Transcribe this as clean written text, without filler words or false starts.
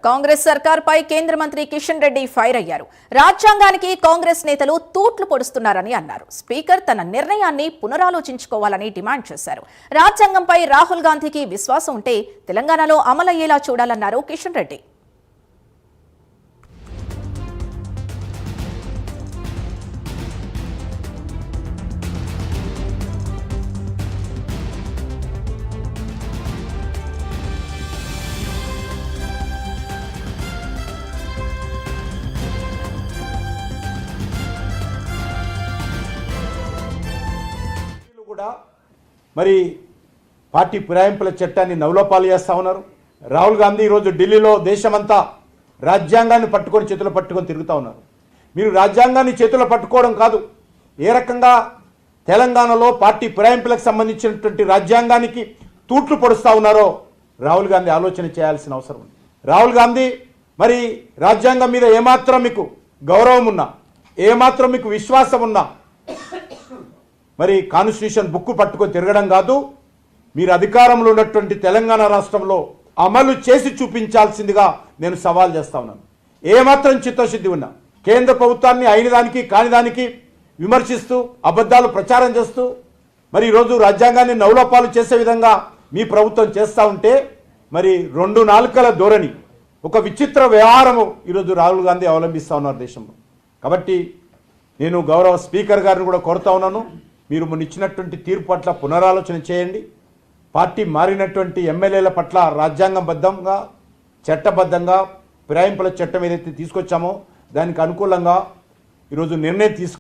కాంగ్రెస్ సర్కార్పై కేంద్ర మంత్రి కిషన్ రెడ్డి ఫైర్ అయ్యారు. రాజ్యాంగానికి కాంగ్రెస్ నేతలు తూట్లు పొడుస్తున్నారని అన్నారు. స్పీకర్ తన నిర్ణయాన్ని పునరాలోచించుకోవాలని డిమాండ్ చేశారు. రాజ్యాంగంపై రాహుల్ గాంధీకి విశ్వాసం ఉంటే తెలంగాణలో అమలయ్యేలా చూడాలన్నారు కిషన్ రెడ్డి. మరి పార్టీ ఫిరాయింపుల చట్టాన్ని నవలోపాలు చేస్తా ఉన్నారు. రాహుల్ గాంధీ ఈరోజు ఢిల్లీలో దేశమంతా రాజ్యాంగాన్ని పట్టుకొని చేతులు పట్టుకొని తిరుగుతూ ఉన్నారు. మీరు రాజ్యాంగాన్ని చేతులు పట్టుకోవడం కాదు, ఏ రకంగా తెలంగాణలో పార్టీ ఫిరాయింపులకు సంబంధించినటువంటి రాజ్యాంగానికి తూట్లు పొడుస్తూ ఉన్నారో రాహుల్ గాంధీ ఆలోచన చేయాల్సిన అవసరం ఉంది. రాహుల్ గాంధీ మరి రాజ్యాంగం మీద ఏమాత్రం మీకు గౌరవం ఉన్నా, ఏమాత్రం మీకు విశ్వాసం ఉన్నా మరి కాన్స్టిట్యూషన్ బుక్ పట్టుకొని తిరగడం కాదు, మీరు అధికారంలో ఉన్నటువంటి తెలంగాణ రాష్ట్రంలో అమలు చేసి చూపించాల్సిందిగా నేను సవాల్ చేస్తా ఉన్నాను. ఏమాత్రం చిత్తశుద్ధి ఉన్నా కేంద్ర ప్రభుత్వాన్ని అయిన దానికి కాని దానికి విమర్శిస్తూ అబద్ధాలు ప్రచారం చేస్తూ మరి ఈరోజు రాజ్యాంగాన్ని నవలోపాలు చేసే విధంగా మీ ప్రభుత్వం చేస్తూ ఉంటే మరి రెండు నాలుకల ధోరణి, ఒక విచిత్ర వ్యవహారము ఈరోజు రాహుల్ గాంధీ అవలంబిస్తూ ఉన్నారు దేశంలో. కాబట్టి నేను గౌరవ స్పీకర్ గారిని కూడా కోరుతా ఉన్నాను, మీరు మొన్న ఇచ్చినటువంటి తీర్పు పట్ల పునరాలోచన చేయండి. పార్టీ మారినటువంటి ఎమ్మెల్యేల పట్ల రాజ్యాంగబద్ధంగా చట్టబద్ధంగా ఫిరాయింపుల చట్టం ఏదైతే తీసుకొచ్చామో దానికి అనుకూలంగా ఈరోజు నిర్ణయం